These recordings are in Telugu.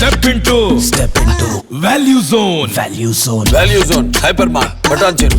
Step into Value Zone. Value Zone. Hypermart. Patancheru.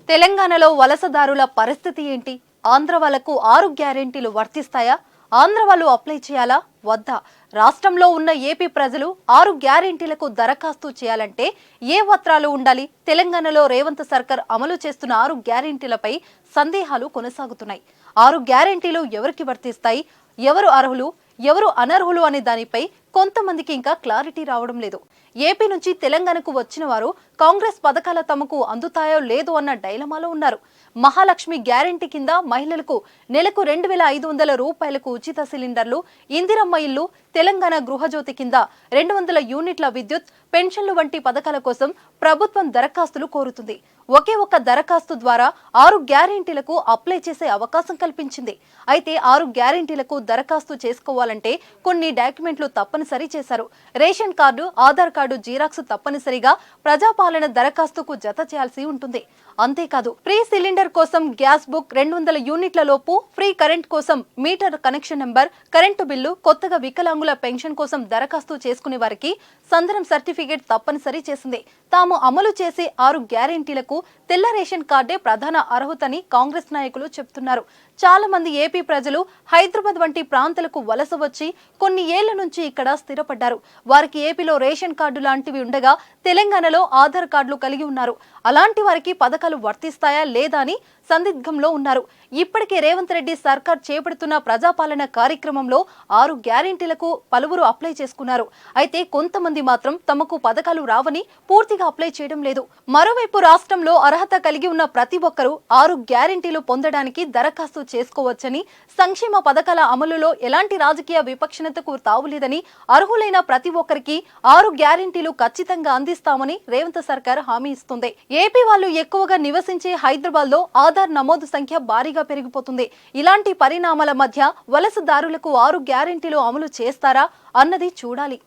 తెలంగాణలో వలసదారుల పరిస్థితి ఏంటి? ఆంధ్ర వాళ్లకు 6 గ్యారెంటీలు వర్తిస్తాయా? ఆంధ్ర వాళ్ళు అప్లై చేయాలా వద్దా? రాష్ట్రంలో ఉన్న ఏపీ ప్రజలు 6 గ్యారెంటీలకు దరఖాస్తు చేయాలంటే ఏ పత్రాలు ఉండాలి? తెలంగాణలో రేవంత్ సర్కార్ అమలు చేస్తున్న 6 గ్యారెంటీలపై సందేహాలు కొనసాగుతున్నాయి. 6 గ్యారెంటీలు ఎవరికి వర్తిస్తాయి? ఎవరు అర్హులు, ఎవరు అనర్హులు అనే దానిపై కొంతమందికి ఇంకా క్లారిటీ రావడం లేదు. ఏపీ నుంచి తెలంగాణకు వచ్చిన వారు కాంగ్రెస్ పథకాల తమకు అందుతాయో లేదో అన్న డైలమాలో ఉన్నారు. మహాలక్ష్మి గ్యారెంటీ కింద మహిళలకు నెలకు 2,500 రూపాయలకు ఉచిత సిలిండర్లు, ఇందిరమ్మ ఇల్లు, తెలంగాణ గృహజ్యోతి కింద 200 యూనిట్ల విద్యుత్, పెన్షన్లు వంటి పథకాల కోసం ప్రభుత్వం దరఖాస్తులు కోరుతుంది. ఒకే ఒక్క దరఖాస్తు ద్వారా 6 గ్యారెంటీలకు అప్లై చేసే అవకాశం కల్పించింది. అయితే 6 గ్యారెంటీలకు దరఖాస్తు చేసుకోవాలంటే కొన్ని డాక్యుమెంట్లు తప్పనిసరి చేశారు. Ration card, Aadhaar card Xerox తప్పనిసరిగా ప్రజాపాలన దరఖాస్తుకు జత చేయాల్సి ఉంటుంది. అంతేకాదు, ఫ్రీ సిలిండర్ కోసం గ్యాస్ బుక్, 200 యూనిట్ల లోపు ఫ్రీ కరెంట్ కోసం metre connection number, current bill, కొత్తగా వికలాంగుల పెన్షన్ కోసం దరఖాస్తు చేసుకునే వారికి సందనం సర్టిఫికేట్ తప్పనిసరి చేసింది. తాము అమలు చేసే 6 గ్యారెంటీలకు తెల్ల రేషన్ కార్డే ప్రధాన అర్హతని కాంగ్రెస్ నాయకులు చెప్తున్నారు. చాలా మంది ఏపీ ప్రజలు హైదరాబాద్ వంటి ప్రాంతాలకు వలస వచ్చి కొన్ని ఏళ్ల నుంచి ఇక్కడ స్థిరపడ్డారు. వారికి ఏపీలో రేషన్ కార్డు లాంటివి ఉండగా తెలంగాణలో ఆధార్ కార్డులు కలిగి ఉన్నారు. అలాంటి వారికి పథకాలు వర్తిస్తాయా లేదా అని సందిగ్ధంలో ఉన్నారు. ఇప్పటికే రేవంత్ రెడ్డి సర్కార్ చేపడుతున్న ప్రజాపాలన కార్యక్రమంలో 6 గ్యారెంటీలకు పలువురు అప్లై చేసుకున్నారు. అయితే కొంతమంది మాత్రం తమకు పథకాలు రావని పూర్తిగా అప్లై చేయడం లేదు. మరోవైపు రాష్ట్రంలో అర్హత కలిగి ఉన్న ప్రతి ఒక్కరూ 6 గ్యారెంటీలు పొందడానికి దరఖాస్తు చేసుకోవచ్చని, సంక్షేమ పథకాల అమలులో ఎలాంటి రాజకీయ విపక్షణతకు తావులేదని, అర్హులైన ప్రతి ఒక్కరికి 6 గ్యారెంటీలు ఖచ్చితంగా అందిస్తామని రేవంత్ సర్కార్ హామీ ఇస్తుంది. ఏపీ వాళ్ళు ఎక్కువగా నివసించే హైదరాబాద్ లో ఆధార్ నమోదు సంఖ్య భారీగా పెరిగిపోతుంది. ఇలాంటి పరిణామాల మధ్య వలసదారులకు 6 గ్యారెంటీలు అమలు చేస్తారా అన్నది చూడాలి.